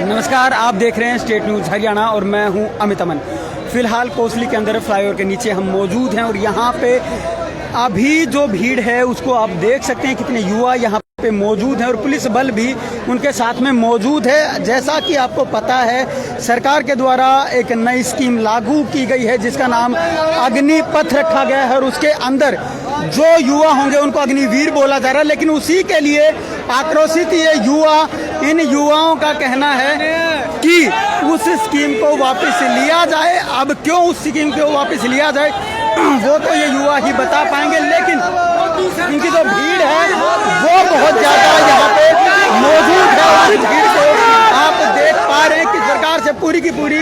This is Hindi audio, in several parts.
नमस्कार, आप देख रहे हैं स्टेट न्यूज़ हरियाणा और मैं हूं अमित अमन। फिलहाल कोसली के अंदर फ्लाईओवर के नीचे हम मौजूद हैं और यहां पे अभी जो भीड़ है उसको आप देख सकते हैं। कितने युवा यहाँ पे मौजूद हैं और पुलिस बल भी उनके साथ में मौजूद है। जैसा कि आपको पता है, सरकार के द्वारा एक नई स्कीम लागू की गई है जिसका नाम अग्निपथ रखा गया है और उसके अंदर जो युवा होंगे उनको अग्निवीर बोला जा रहा है। लेकिन उसी के लिए आक्रोशित ये युवा, इन युवाओं का कहना है कि उस स्कीम को वापस लिया जाए। अब क्यों उस स्कीम को वापस लिया जाए वो तो ये युवा ही बता पाएंगे, लेकिन इनकी जो भीड़ है वो बहुत ज्यादा यहाँ पे मौजूद है। उस भीड़ को आप देख पा रहे हैं कि सरकार से पूरी की पूरी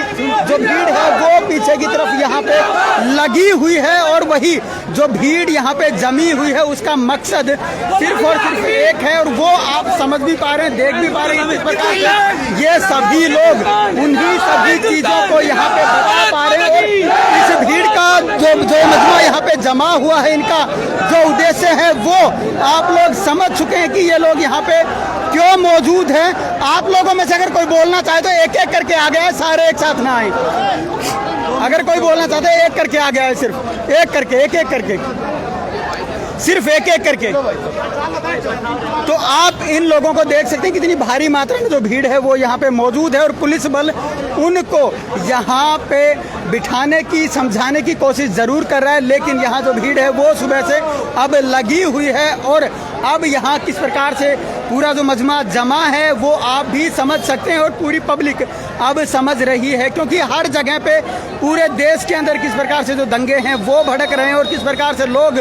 जो भीड़ है वो पीछे की तरफ यहाँ पे लगी हुई है और वही जो भीड़ यहाँ पे जमी हुई है उसका मकसद सिर्फ और सिर्फ एक है और वो आप समझ भी पा रहे हैं, देख भी पा रहे हैं। इस प्रकार से ये सभी लोग उन्हीं सभी चीजों को यहाँ पे बता पा रहे हैं और इस भीड़ का जो मजमा यहाँ पे जमा हुआ है, इनका जो उद्देश्य है वो आप लोग समझ चुके हैं कि ये लोग यहाँ पे क्यों मौजूद हैं। आप लोगों में से अगर कोई बोलना चाहे तो एक एक करके आ गया है, सारे एक साथ ना आए। अगर कोई बोलना चाहते है एक करके आ गया है, सिर्फ एक करके, एक एक करके, सिर्फ एक एक करके। तो आप इन लोगों को देख सकते हैं कितनी भारी मात्रा में जो भीड़ है वो यहाँ पे मौजूद है और पुलिस बल उनको यहाँ पे बिठाने की, समझाने की कोशिश जरूर कर रहा है। लेकिन यहाँ जो भीड़ है वो सुबह से अब लगी हुई है और अब यहाँ किस प्रकार से पूरा जो मजमा जमा है वो आप भी समझ सकते हैं और पूरी पब्लिक अब समझ रही है, क्योंकि हर जगह पे पूरे देश के अंदर किस प्रकार से जो दंगे हैं वो भड़क रहे हैं और किस प्रकार से लोग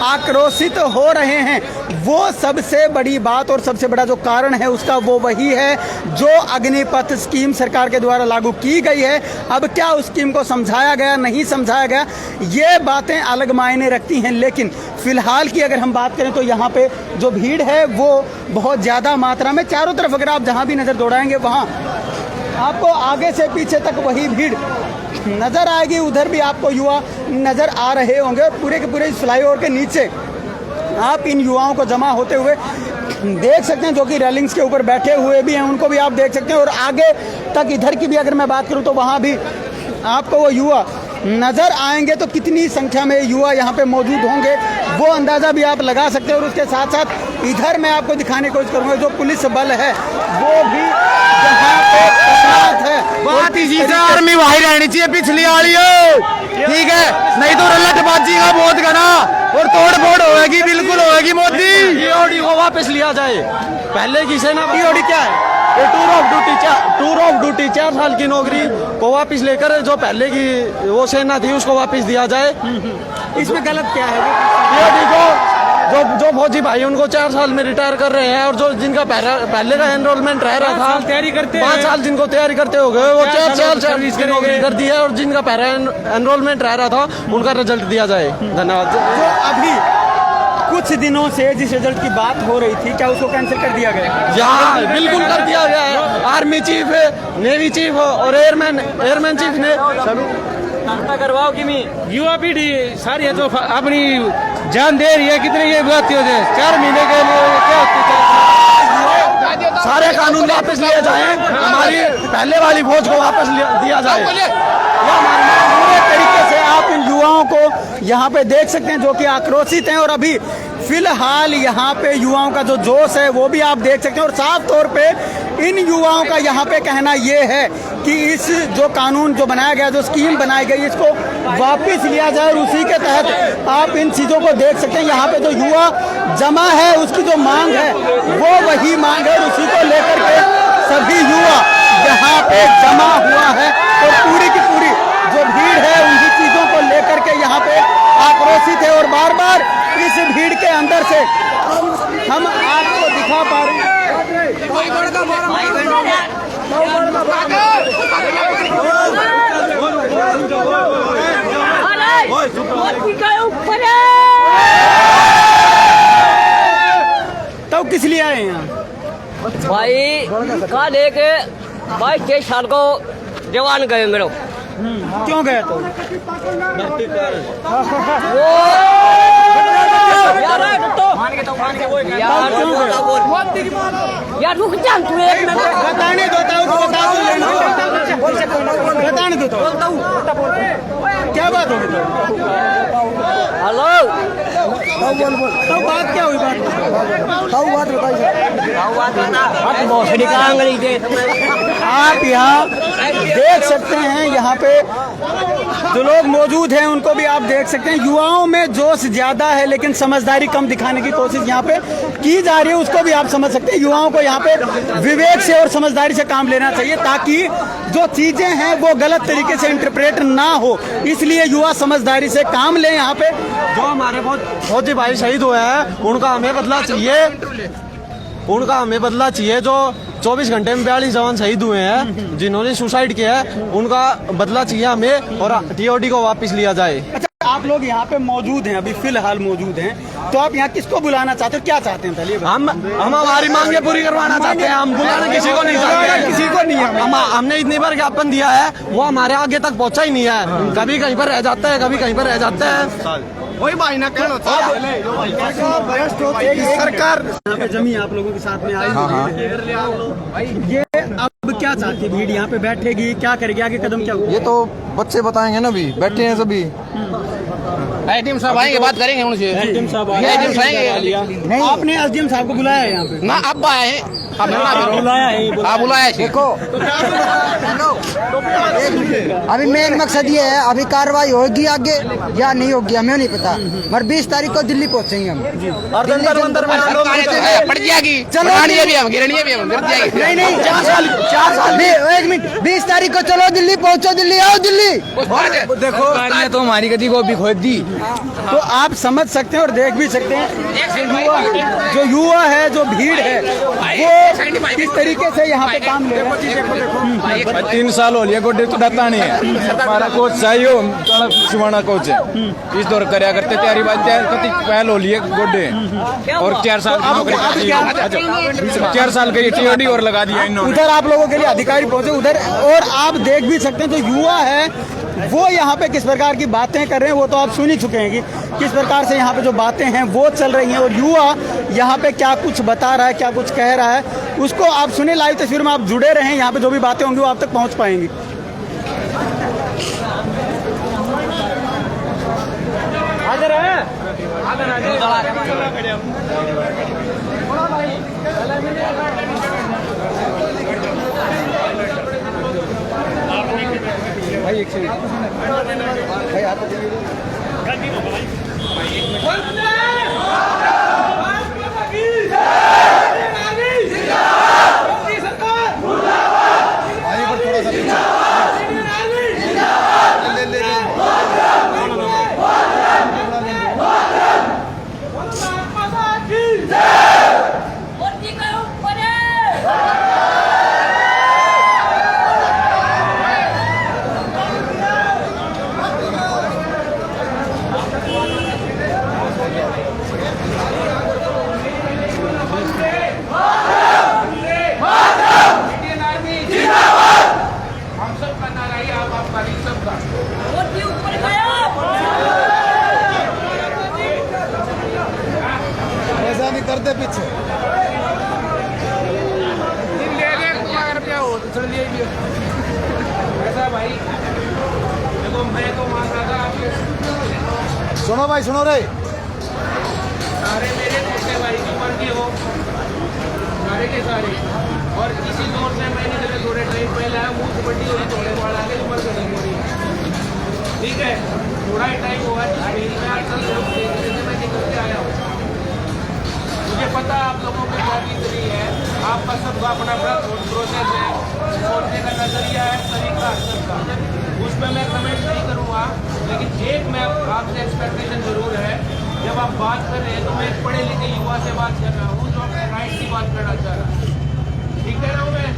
आक्रोशित हो रहे हैं। वो सबसे बड़ी बात और सबसे बड़ा जो कारण है उसका वो वही है जो अग्निपथ स्कीम सरकार के द्वारा लागू की गई है। अब क्या उस स्कीम को समझाया गया, नहीं समझाया गया, ये बातें अलग मायने रखती हैं। लेकिन फिलहाल की अगर हम बात करें तो यहाँ पे जो भीड़ है वो बहुत ज़्यादा मात्रा में, चारों तरफ अगर आप जहाँ भी नज़र दौड़ाएंगे वहाँ आपको आगे से पीछे तक वही भीड़ नज़र आएगी। उधर भी आपको युवा नज़र आ रहे होंगे। पूरे के पूरे इस फ्लाईओवर के नीचे आप इन युवाओं को जमा होते हुए देख सकते हैं, जो कि रेलिंग्स के ऊपर बैठे हुए भी हैं, उनको भी आप देख सकते हैं। और आगे तक इधर की भी अगर मैं बात करूं तो वहाँ भी आपको वो युवा नज़र आएंगे। तो कितनी संख्या में युवा यहाँ पे मौजूद होंगे वो अंदाज़ा भी आप लगा सकते हैं। और उसके साथ साथ इधर मैं आपको दिखाने की कोशिश करूँगा जो पुलिस बल है वो भी यहाँ पे तैनात है। आर्मी वही रहनी चाहिए पिछली वाली, ठीक है, नहीं तो रल्लटबाजी का बहुत घना और तोड़ फोड़ होगी, बिल्कुल होगी। मोदी ईओडी को वापस लिया जाए। पहले की सेना ईओडी क्या है? टूर ऑफ ड्यूटी 4 साल की नौकरी को वापस लेकर जो पहले की वो सेना थी उसको वापस दिया जाए। इसमें गलत क्या है? ईओडी को जो फौजी भाई उनको 4 साल में रिटायर कर रहे हैं और जो जिनका पहले का एनरोलमेंट रह रहा था, तैयारी करते 5 साल जिनको तैयारी करते हो गए वो 4 साल सर्विस की नौकरी कर दी है और जिनका पहला एनरोलमेंट रह रहा था उनका रिजल्ट दिया जाए। धन्यवाद। तो अभी कुछ दिनों से जिस रिजल्ट की बात हो रही थी, क्या उसको कैंसिल कर दिया गया? यहाँ बिल्कुल कर दिया गया है। आर्मी चीफ, नेवी चीफ और एयरमैन चीफ ने करवाओ कि युवा पीढ़ी सारी है तो अपनी जान दे रही है। कितने ये बात 4 महीने के लिए क्या सारे कानून वापस लिए जाए, हमारी पहले वाली फौज को वापस दिया जाए। पूरे तरीके से आप इन युवाओं को यहाँ पे देख सकते हैं जो कि आक्रोशित हैं और अभी फिलहाल यहाँ पे युवाओं का जो जोश है वो भी आप देख सकते हैं। और साफ तौर पे इन युवाओं का यहाँ पे कहना ये है कि इस जो कानून जो बनाया गया, जो स्कीम बनाई गई, इसको वापस लिया जाए और उसी के तहत आप इन चीज़ों को देख सकते हैं। यहाँ पे जो युवा जमा है उसकी जो मांग है वो वही मांग है और उसी को लेकर के सभी युवा यहाँ पे जमा हुआ है और पूरी की पूरी जो भीड़ है उन्हीं चीज़ों को लेकर के यहाँ पे आक्रोशित है। और बार बार इस भीड़ के अंदर से हम आपको दिखा पा रहे हैं। तो किस लिए आए हैं भाई? कल एक 22-23 साल को जवान गए मेरे। क्यों गए? तो यार रुक जा तू एक मिनट। बताने दो, तो बात क्या हुई? बात आप यहाँ देख सकते हैं, यहाँ पे जो लोग मौजूद हैं उनको भी आप देख सकते हैं। युवाओं में जोश ज्यादा है लेकिन समझदारी कम दिखाने की कोशिश यहाँ पे की जा रही है, उसको भी आप समझ सकते हैं। युवाओं को यहाँ पे विवेक से और समझदारी से काम लेना चाहिए ताकि जो चीजें हैं वो गलत तरीके से इंटरप्रेट ना हो, इसलिए युवा समझदारी से काम लें। यहाँ पे जो हमारे फौजी भाई शहीद हुए हैं उनका हमें बदला चाहिए, उनका हमें बदला चाहिए। जो 24 घंटे में 42 जवान शहीद हुए हैं, जिन्होंने सुसाइड किया है, उनका बदला चाहिए हमें और टीओडी को वापस लिया जाए। अच्छा, आप लोग यहाँ पे मौजूद हैं, अभी फिलहाल मौजूद हैं, तो आप यहाँ किसको बुलाना चाहते हो, क्या चाहते हैं? पहले हम हमारी मांगे पूरी करवाना चाहते हैं। हम बुलाना किसी को नहीं चाहते, किसी को नहीं। हमने इतनी बार ज्ञापन दिया है, वो हमारे आगे तक पहुंचा ही नहीं है। कभी कहीं पर रह जाता है, कभी कहीं पर रह जाता है। वही भाई ना कहना सरकार यहाँ पे जमी आप लोगों के साथ में आई। ये अब क्या चाहती है भीड़? यहाँ पे बैठेगी, क्या करेगी, आगे कदम क्या होगा? ये तो बच्चे बताएंगे ना, अभी बैठे हैं सभी। एसडीएम साहब आएंगे, बात करेंगे उनसे। एसडीएम साहब आएंगे। नहीं, आपने एसडीएम साहब को बुलाया है यहाँ पे? ना अब आए हैं, अब बुलाया है। आप बुलाया। देखो अभी मेन मकसद ये है, अभी कार्रवाई होगी आगे या नहीं होगी हमें नहीं पता, मगर 20 तारीख को दिल्ली पहुंचेंगे हम। पड़ जाएगी, चलो भी हम गिरनी भी हम गिर जाएगी। नहीं 4 साल 1 मिनट 20 तारीख को चलो दिल्ली, पहुंचो दिल्ली, आओ दिल्ली। देखो तो हमारी गति को भी खोद दी। तो आप समझ सकते हैं और देख भी सकते हैं जो युवा है, जो भीड़ है, वो किस तरीके से यहाँ पे काम ले रहा है। 3 साल हो लिया गोड्डे तो डरता नहीं है। हमारा कोच चाहिए, सुवर्ण कोच है, इस दौर करया करते तैयारी बात कति पहल हो लिए गोड्डे, और 4 साल की नौकरी, 4 साल के टीओडी और लगा दिया इन्होंने। उधर आप लोगों के लिए अधिकारी पहुंचे उधर, और आप देख भी सकते हैं जो युवा है वो यहाँ पे किस प्रकार की बातें कर रहे हैं, वो तो आप सुन ही चुके हैं कि किस प्रकार से यहाँ पे जो बातें हैं वो चल रही हैं, और युवा यहाँ पे क्या कुछ बता रहा है, क्या कुछ कह रहा है, उसको आप सुने। लाइव तस्वीर में आप जुड़े रहें, यहाँ पे जो भी बातें होंगी वो आप तक पहुँच पाएंगी। भाई एक सेकंड भाई, आप करते पीछे सुनो भाई, सुनो रे, सारे मेरे छोटे भाई की उम्र के हो, सारे के सारे, और इसी दौर से मैंने जब थोड़े टाइम पहले आया, मुँह से बड्डी हुई, थोड़े बाल आगे उम्र खत्म हो रही है, ठीक है, थोड़ा ही टाइम हुआ, मेरी 4 साल से मैं निकल के आया हूँ। मुझे पता आप लोगों की क्या चीज रही है, आपका सबका अपना अपना प्रोसेस है, सोचने का नजरिया है, तरीका सबका, उस पर मैं कमेंट नहीं करूँगा, लेकिन एक मैं आपसे एक्सपेक्टेशन जरूर है, जब आप बात कर रहे हैं तो मैं एक पढ़े लिखे युवा से बात कर रहा हूँ जो अपने राइट की बात करना चाह रहा है, ठीक कह रहा हूँ मैं?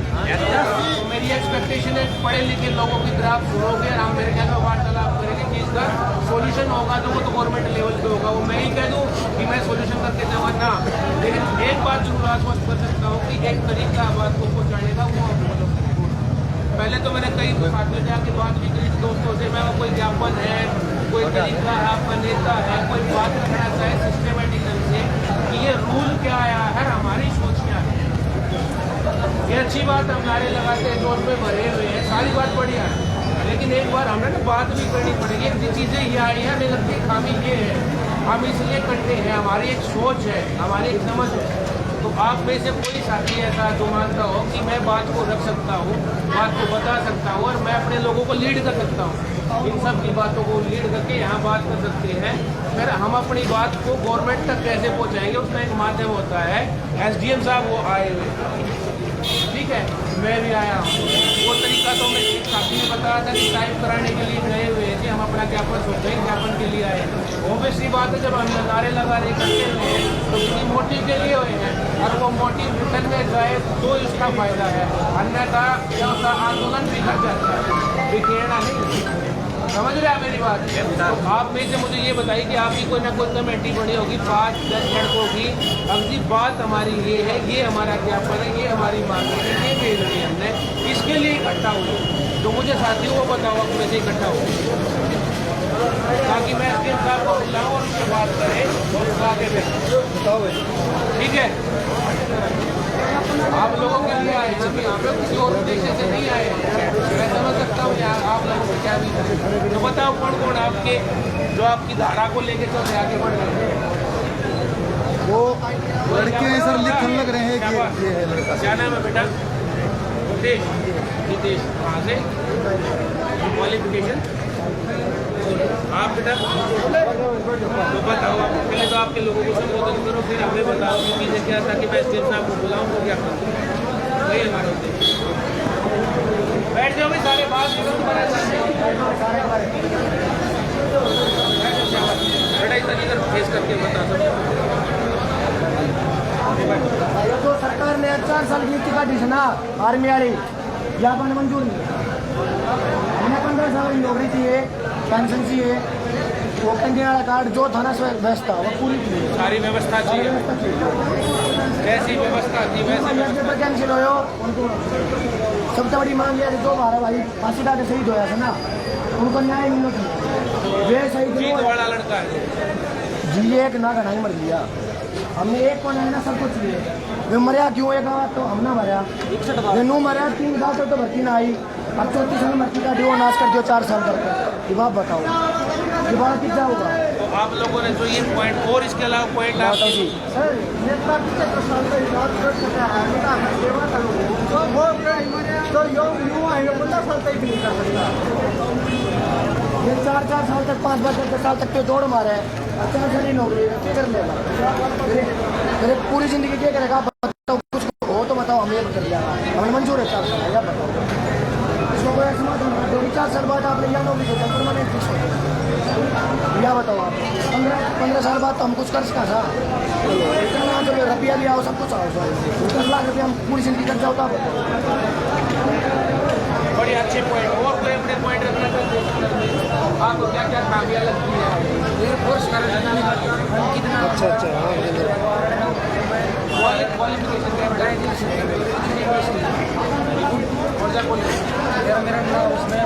तो मेरी एक्सपेक्टेशन है पढ़े लिखे लोगों की तरह आप सुनोगे, हम मेरे ख्याल में वार्तालाप करेंगे, चीज़ का सोल्यूशन होगा तो वो तो गवर्नमेंट लेवल पे होगा, वो मैं ही कह दूँ कि मैं सोल्यूशन करके दूँगा ना, लेकिन एक बात जरूर आश्वस्त कर सकता हूँ कि एक तरीका बात को पहुँचाने का वो पहले तो मैंने कई साथ में जाके बात भी करी दोस्तों से, मैं कोई ज्ञापन है, कोई तरीका है, आपका नेता है, कोई बात करना चाहे सिस्टमेटिक ढंग से कि ये रूल क्या आया है, हमारी सोच क्या है, ये अच्छी बात हम नारे लगाते हैं, जोर पे भरे हुए हैं, सारी बात बढ़िया है, लेकिन एक बार हमने ना बात भी करनी पड़ेगी। एक चीज़ें ये आई है, हमें लगती है खामी ये है, हम इसलिए करते हैं, हमारी एक सोच है, हमारी एक समझ है। तो आप में से कोई साथी ऐसा जो मानता हो कि मैं बात को रख सकता हूँ, बात को बता सकता हूँ और मैं अपने लोगों को लीड कर सकता हूँ, इन सब की बातों को लीड करके यहाँ बात कर सकते हैं, फिर हम अपनी बात को गवर्नमेंट तक कैसे पहुँचाएंगे उसका एक माध्यम होता है। SDM साहब वो आए हुए, ठीक है, मैं भी आया हूँ। वो तरीका तो मैं एक साथी ने बताया था कि टाइप कराने के लिए गए हुए कि हम अपना ज्ञापन सोचते हैं, ज्ञापन के लिए आए। ऑब्वियसली बात है, जब हम नारे लगा रहे करते हुए तो किसी मोटिव के लिए हुए हैं और वो मोटिव रिटर्न में जाए तो इसका फायदा है, अन्यथा क्या होता आंदोलन बिखर जाता है, बिखेरना नहीं। समझ रहे हैं मेरी बात? तो आप में से मुझे ये बताइए कि आपकी कोई ना कोई कमेटी बनी होगी 5-10 लड़कों की, अगली बात हमारी ये है, ये हमारा ज्ञापन है, ये हमारी बात है, ये भेज रही है हमने, इसके लिए इकट्ठा हुए। तो मुझे साथियों को बताओ आप में से इकट्ठा हो, ताकि मैं SDM साहब को बुलाऊँ और उससे बात करें और उसका आगे बढ़े, ठीक है? आप लोगों के लिए आए हैं, यहाँ पे किसी और उद्देश्य से नहीं आए हैं। मैं समझ सकता हूँ यार आप लोगों को क्या भी करें। तो बताओ कौन कौन आपके जो आपकी धारा को लेके चलते आगे बढ़ रहे हैं? वो लड़के हैं सर, लिखने लग रहे हैं कि ये है लड़का। क्या नाम है बेटा? नितेश। कहाँ से? क्वालिफिकेशन? आप बेटा तो बताओ, आप पहले तो आपके लोगों को संबोधन करो, फिर हमें बताओ कि चीज़ें क्या था कि मैं SDM साहब को बुलाऊँ तो क्या करूँ, वही हमारा उद्देश्य। बैठ जाओ भी सारे बात बेटा इधर इधर फेस करके बता दो। जो सरकार ने 4 साल की नीति काटी है ना आर्मी वाली, यहाँ पर मंजूर नहीं है। हमें 15 साल की नौकरी चाहिए, पेंशन चाहिए, वो कंगे वाला कार्ड जो था ना व्यवस्था वो पूरी थी, सारी व्यवस्था चाहिए, जैसी व्यवस्था थी वैसे कैंसिल हो उनको। सबसे बड़ी मांग है जो हमारा भाई फांसी डाल के शहीद होया था ना, उनको न्याय मिलना चाहिए। वे शहीद वाला लड़का है जी, एक ना घनाई मर गया, हमने एक को नहीं ना सब कुछ लिए। वे मरिया क्यों एक तो हम ना मरिया, नू मरिया 3 साल तो भर्ती ना आई, अब 34 साल भर्ती का डिवो नाश कर दिया 4 साल करके। ये बात बताओ, ये बात कितना होगा? तो आप लोगों ने जो ये पॉइंट और इसके अलावा पॉइंट आप सर नेता तो साल का इलाज कर सकता है, सेवा करो तो वो तो युवा है 15 साल तक भी नहीं कर सकता। ये 4 साल तक 5 साल तक के दौड़ मारे, अच्छा सारी नौकरी क्या कर लेगा? मेरे पूरी जिंदगी क्या करेगा बताओ? कुछ हो तो बताओ, हम ये कर लिया, हमें मंजूर है 4 साल, या बताओ इसको कोई समाधान? 2-4 साल बाद आपने यह नौकरी सोचा परमानेंट किस हो, या बताओ आप? 15 साल बाद तो हम कुछ कर सका था, चलो रुपया भी आओ, सब कुछ आओ, 10 लाख रुपया हम पूरी जिंदगी कर जाओ। बड़े अच्छे पॉइंट और कोई अपने पॉइंट रखना चाहते हैं? आपको क्या क्या खामियां लगती है एयरफोर्स का कितना? अच्छा क्वालिफिकेशन और क्या बोलिए? मेरा नाम उसमें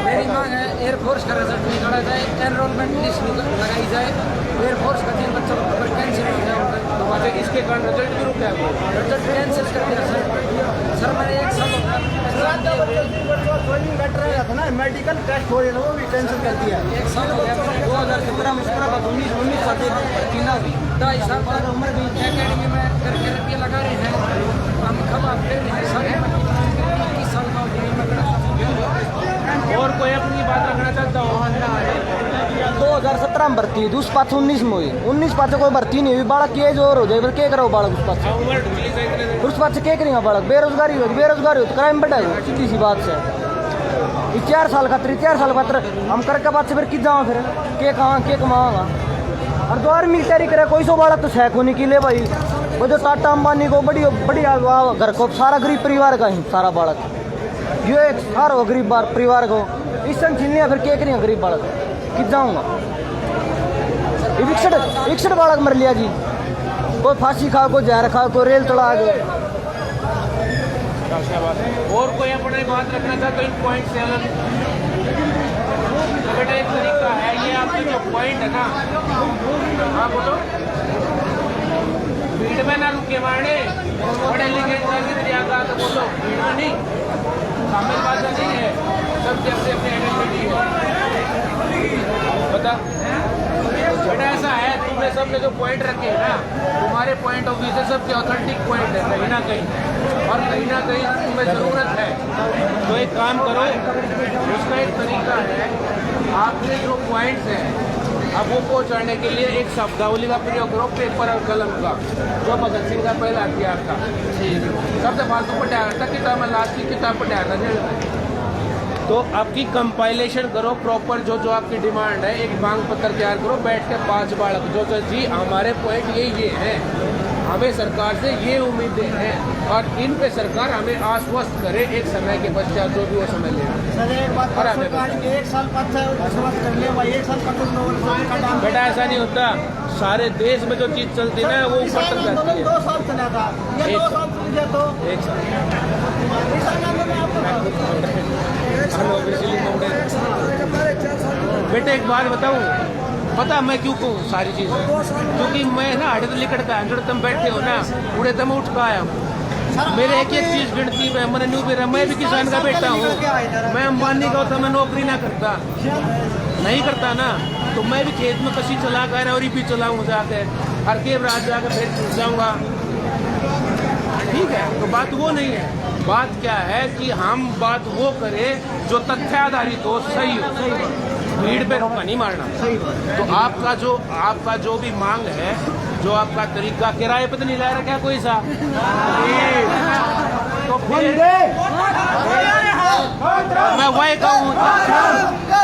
मेरी मांग है एयरफोर्स का रिजल्ट निकाला जाए, एनरोलमेंट लिस्ट लगाई जाए, एयरफोर्स का 3 बच्चों को कैंसिल हो जाए दोबारा। इसके कारण रिजल्ट भी रुका है, रिजल्ट कैंसिल कर दिया सर मैंने 1 साल था ना, मेडिकल टेस्ट हो रहा वो भी कैंसिल कर दिया। 1 साल हो गया, 2017 में 19 साल 2.5 साल बाद उम्र भी एकेडमी में करके रुपये लगा रहे हैं, हम कब आप फिर 21 साल का और कोई अपनी बात रखना चाहता हो? 2017 में भर्ती हुई, उस पास 19 में हुई, 19 पास कोई भर्ती नहीं हुई, बालक की एज और हो जाए, क्या करो बालक उस पास उम्र ढूंढी जाए, उस पास से क्या करेंगे बालक? बेरोजगारी हो तो क्राइम बढ़ेगा, सीधी सी बात से। 4 साल खातर 4 साल खातर हम करके बाद से फिर किस जाओ, फिर के कहाँ के कमाओगा? और 2 आर्मी की तैयारी करे, कोई सो बालक तो सैक होने के लिए भाई, वो जो टाटा अंबानी को बड़ी घर को सारा गरीब परिवार का ही सारा बालक, ये एक सारा गरीब परिवार को इस संग छीन लिया, फिर क्या करेंगे गरीब बालक? किस जाऊँगा? 61 बालक मर लिया जी, कोई फांसी खा, कोई जहर खा, कोई रेल चढ़ा गए। और कोई अपने बात रखना चाहते हो? पॉइंट 7 बेटा एक तरीका है, ये आपके जो पॉइंट है ना, हाँ बोलो, भीड़ में ना रुके मारने पढ़े लिखे तो बोलो नहीं शामिल बात नहीं है सबके अपने अपने आइडेंटिटी है बता बेटा ऐसा है तुमने सबने जो पॉइंट रखे हैं ना तुम्हारे पॉइंट ऑफ व्यू से सबके ऑथेंटिक पॉइंट है कहीं ना कहीं और कहीं ना कहीं तुम्हें ज़रूरत है तो एक काम करो उसका एक तरीका है आपके जो पॉइंट्स हैं अब वो पहुँचाने के लिए एक शब्दावली का प्रयोग करो पेपर और कलम का जो भगत सिंह का पहला हथियार था सबसे फालतू पढ़ाया था किताब में लास्ट की किताब पढ़ाया था तो आपकी कंपाइलेशन करो प्रॉपर जो जो आपकी डिमांड है एक मांग पत्र तैयार करो बैठ के 5 बालक जो जी हमारे पॉइंट ये हैं हमें सरकार से ये उम्मीदें हैं और इन पे सरकार हमें आश्वस्त करे एक समय के पश्चात जो भी वो समय ले सर एक बात सरकार के 1 साल पद से विश्वास कर ले भाई 1 साल पद बेटा ऐसा नहीं होता सारे देश में जो चीज चलती है ना वो ऊपर तक जाती है 2 साल चला था ये 2 साल चल गया तो 1 साल बेटे एक बात बताऊं पता मैं क्यों कहूँ सारी चीज़ें क्योंकि मैं ना हड़े तो लिखट का जो तुम बैठे हो ना उड़े तुम उठ का आया हूँ मेरे एक एक चीज गिनती में मैंने न्यू भी मैं भी किसान का बेटा हूँ मैं अंबानी का होता मैं नौकरी ना करता नहीं करता ना तो मैं भी खेत में कसी चला कर और भी चलाऊँ जाके हर के रात जाकर फिर जाऊँगा ठीक है तो बात वो नहीं है बात क्या है कि हम बात वो करें जो तथ्य आधारित हो सही हो भीड़ पे रोका नहीं मारना तो आपका जो भी मांग है जो आपका तरीका किराए पे तो नहीं ला रखा कोई सा तो फिर मैं वही कहूँ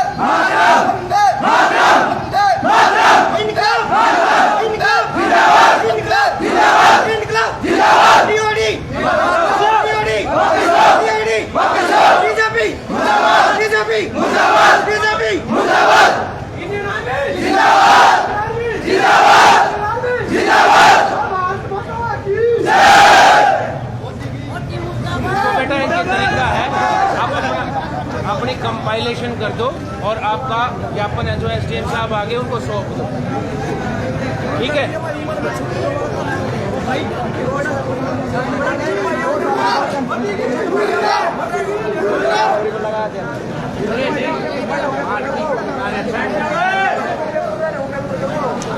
बेटा एक तरीका है आप अपनी कंपाइलेशन कर दो और आपका ज्ञापन है जो एसडीएम साहब आगे उनको सौंप दो ठीक है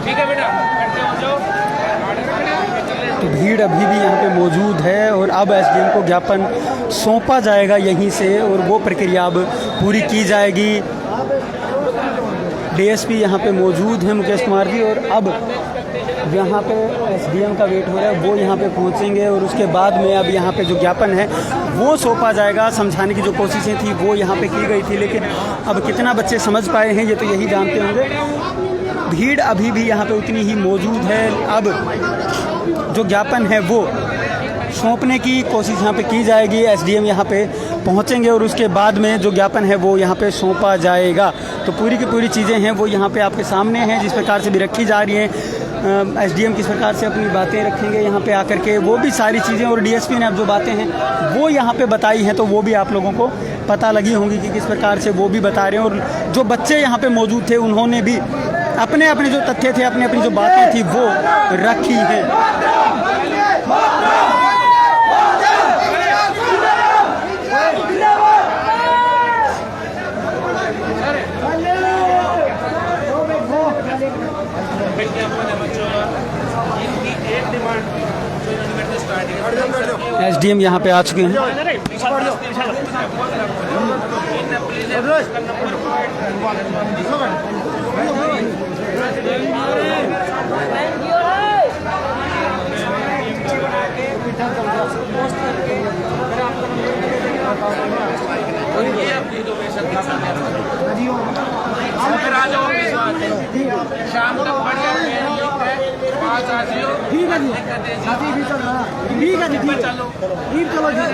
ठीक है बेटा तो भीड़ अभी भी यहाँ पे मौजूद है और अब एसडीएम को ज्ञापन सौंपा जाएगा यहीं से और वो प्रक्रिया अब पूरी की जाएगी डीएसपी यहाँ पे मौजूद हैं मुकेश कुमार जी और अब यहाँ पे एसडीएम का वेट हो रहा है वो यहाँ पे पहुँचेंगे और उसके बाद में अब यहाँ पे जो ज्ञापन है वो सौंपा जाएगा समझाने की जो कोशिशें थी वो यहाँ पे की गई थी लेकिन अब कितना बच्चे समझ पाए हैं ये तो यही जानते होंगे भीड़ अभी भी यहाँ पे उतनी ही मौजूद है अब जो ज्ञापन है वो सौंपने की कोशिश यहाँ पे की जाएगी एसडीएम यहाँ पे पहुँचेंगे और उसके बाद में जो ज्ञापन है वो यहाँ पे सौंपा जाएगा तो पूरी की पूरी चीज़ें हैं वो यहाँ पे आपके सामने हैं जिस प्रकार से भी रखी जा रही हैं एसडीएम किस प्रकार से अपनी बातें रखेंगे यहाँ पे आकर के वो भी सारी चीज़ें और डीएसपी ने अब जो बातें हैं वो यहाँ पे बताई हैं तो वो भी आप लोगों को पता लगी होंगी कि किस प्रकार से वो भी बता रहे हैं और जो बच्चे यहाँ पे मौजूद थे उन्होंने भी अपने अपने जो तथ्य थे अपनी अपनी जो बातें थी वो रखी हैं एसडीएम यहाँ पे आ चुके हैं शाम तक ठीक है जी साथी भी चल रहा ठीक है जी ठीक चलो ठीक चलो जी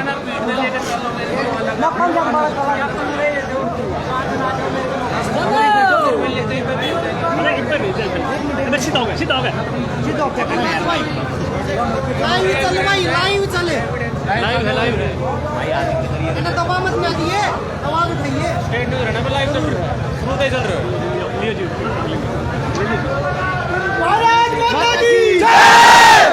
लाइव चले लाइव दबा मत में दिए आवाज उठाइए लाइव चल रहा है भारत माता की जय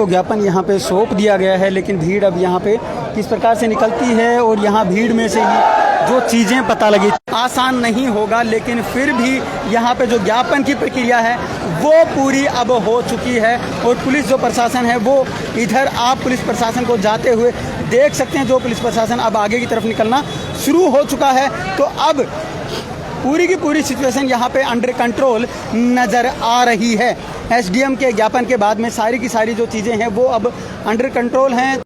को ज्ञापन यहाँ पे सौंप दिया गया है, लेकिन भीड़ अब यहाँ पे किस प्रकार से निकलती है और यहाँ भीड़ में से ही जो चीज़ें पता लगी, आसान नहीं होगा, लेकिन फिर भी यहाँ पे जो ज्ञापन की प्रक्रिया है वो पूरी अब हो चुकी है। और पुलिस जो प्रशासन है वो इधर आप पुलिस प्रशासन को जाते हुए देख सकते हैं। जो पुलिस प्रशासन अब आगे की तरफ निकलना शुरू हो चुका है। तो अब पूरी की पूरी सिचुएशन यहाँ पे अंडर कंट्रोल नज़र आ रही है। एसडीएम के ज्ञापन के बाद में सारी की सारी जो चीज़ें हैं वो अब अंडर कंट्रोल हैं।